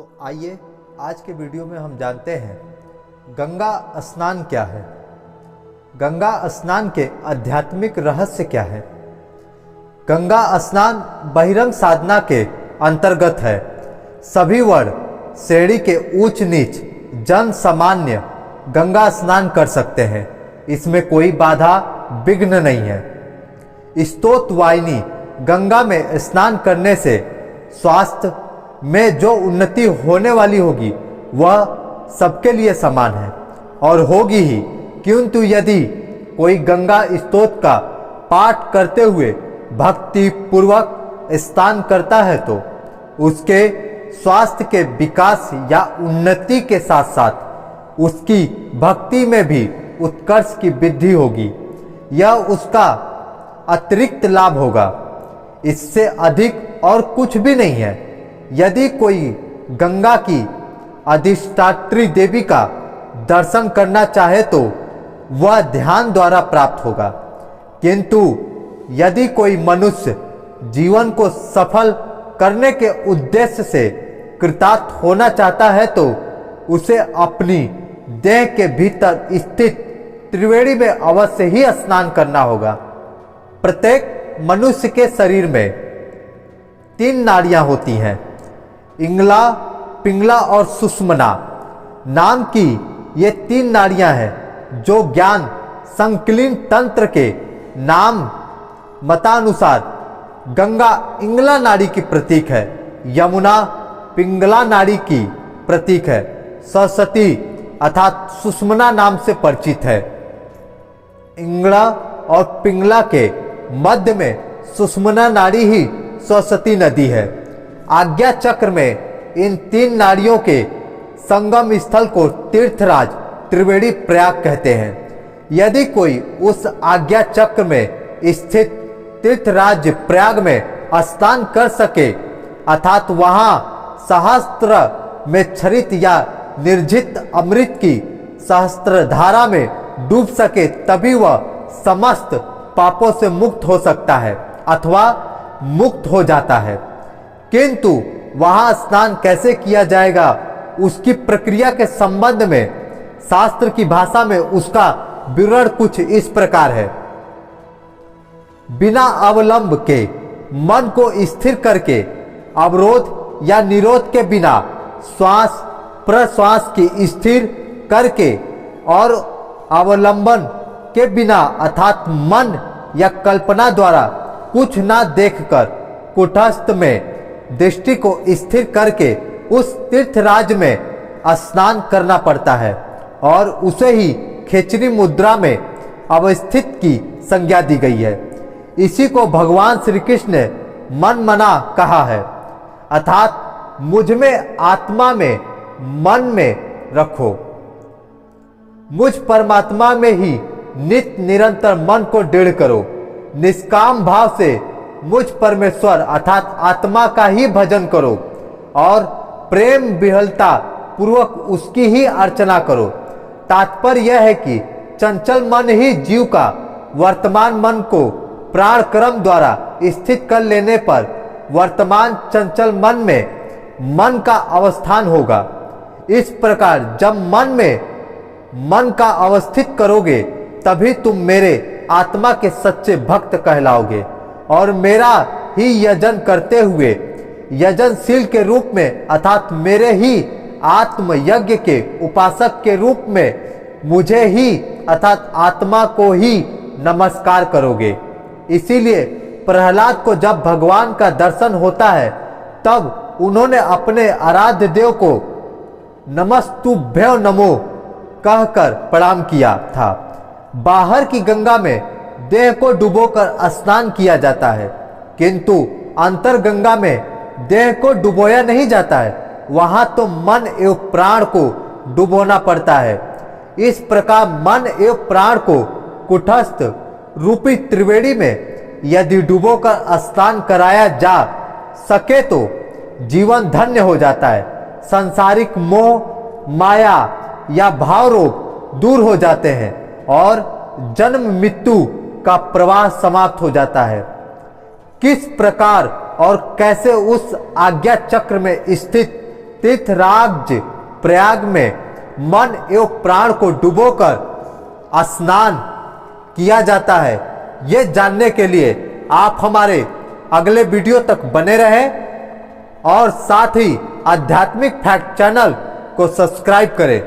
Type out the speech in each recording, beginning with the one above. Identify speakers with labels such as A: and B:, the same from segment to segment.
A: आइए आज के वीडियो में हम जानते हैं गंगा स्नान क्या है। गंगा स्नान के आध्यात्मिक रहस्य क्या है। गंगा स्नान बहिरंग साधना के अंतर्गत है। सभी वर्ण श्रेणी के ऊंच नीच जन सामान्य गंगा स्नान कर सकते हैं। इसमें कोई बाधा विघ्न नहीं है। स्तोत्र वाहिनी गंगा में स्नान करने से स्वास्थ्य में जो उन्नति होने वाली होगी वह सबके लिए समान है और होगी ही, किंतु यदि कोई गंगा स्तोत्र का पाठ करते हुए भक्ति पूर्वक स्नान करता है तो उसके स्वास्थ्य के विकास या उन्नति के साथ साथ उसकी भक्ति में भी उत्कर्ष की वृद्धि होगी। यह उसका अतिरिक्त लाभ होगा, इससे अधिक और कुछ भी नहीं है। यदि कोई गंगा की अधिष्ठात्री देवी का दर्शन करना चाहे तो वह ध्यान द्वारा प्राप्त होगा, किंतु यदि कोई मनुष्य जीवन को सफल करने के उद्देश्य से कृतार्थ होना चाहता है तो उसे अपनी देह के भीतर स्थित त्रिवेणी में अवश्य ही स्नान करना होगा। प्रत्येक मनुष्य के शरीर में 3 नाड़ियां होती हैं, इंगला, पिंगला और सुषुम्ना नाम की ये 3 नाड़ियां हैं जो ज्ञान संकलन तंत्र के नाम मतानुसार गंगा इंगला नाड़ी की प्रतीक है, यमुना पिंगला नाड़ी की प्रतीक है, सरस्वती अर्थात सुषुम्ना नाम से परिचित है। इंगला और पिंगला के मध्य में सुषुम्ना नाड़ी ही सरस्वती नदी है। आज्ञा चक्र में इन 3 नाड़ियों के संगम स्थल को तीर्थराज त्रिवेणी प्रयाग कहते हैं। यदि कोई उस आज्ञा चक्र में स्थित तीर्थराज प्रयाग में स्नान कर सके अर्थात वहां सहस्त्र में क्षरित या निर्जित अमृत की सहस्त्र धारा में डूब सके तभी वह समस्त पापों से मुक्त हो सकता है अथवा मुक्त हो जाता है। किंतु वहां स्नान कैसे किया जाएगा उसकी प्रक्रिया के संबंध में शास्त्र की भाषा में उसका विवरण कुछ इस प्रकार है। बिना अवलंब के मन को स्थिर करके अवरोध या निरोध के बिना श्वास प्रश्वास की स्थिर करके और अवलंबन के बिना अर्थात मन या कल्पना द्वारा कुछ ना देखकर कुटस्थ में दृष्टि को स्थिर करके उस तीर्थराज में स्नान करना पड़ता है और उसे ही खेचरी मुद्रा में अवस्थित की संज्ञा दी गई है। इसी को भगवान श्री कृष्ण ने मन मना कहा है, अर्थात मुझ में आत्मा में मन में रखो, मुझ परमात्मा में ही नित्य निरंतर मन को दृढ़ करो। निष्काम भाव से मुझ परमेश्वर अर्थात आत्मा का ही भजन करो और प्रेम विहलता पूर्वक उसकी ही अर्चना करो। तात्पर्य यह है कि चंचल मन ही जीव का वर्तमान मन को प्राण क्रम द्वारा स्थित कर लेने पर वर्तमान चंचल मन में मन का अवस्थान होगा। इस प्रकार जब मन का अवस्थित करोगे तभी तुम मेरे आत्मा के सच्चे भक्त कहलाओगे और मेरा ही यजन करते हुए यजनशील के रूप में अर्थात मेरे ही आत्म यज्ञ के उपासक के रूप में मुझे ही अर्थात आत्मा को ही नमस्कार करोगे। इसीलिए प्रहलाद को जब भगवान का दर्शन होता है तब उन्होंने अपने आराध्य देव को नमस्तुभ्यो नमो कहकर प्रणाम किया था। बाहर की गंगा में देह को डुबोकर स्नान किया जाता है, किंतु अंतर गंगा में देह को डुबोया नहीं जाता है, वहां तो मन एवं प्राण को डुबोना पड़ता है। इस प्रकार मन एवं प्राण को कुटस्थ रूपी त्रिवेणी में यदि डुबोकर स्नान कराया जा सके तो जीवन धन्य हो जाता है। सांसारिक मोह माया या भाव रोग दूर हो जाते हैं और जन्म मृत्यु का प्रवाह समाप्त हो जाता है। किस प्रकार और कैसे उस आज्ञा चक्र में स्थित तीर्थराज प्रयाग में मन एवं प्राण को डुबोकर स्नान किया जाता है। ये जानने के लिए आप हमारे अगले वीडियो तक बने रहें और साथ ही आध्यात्मिक फैक्ट चैनल को सब्सक्राइब करें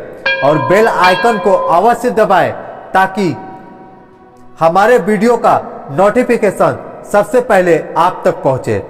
A: और बेल आइकन को अवश्य दबाएं ताकि हमारे वीडियो का नोटिफिकेशन सबसे पहले आप तक पहुंचे।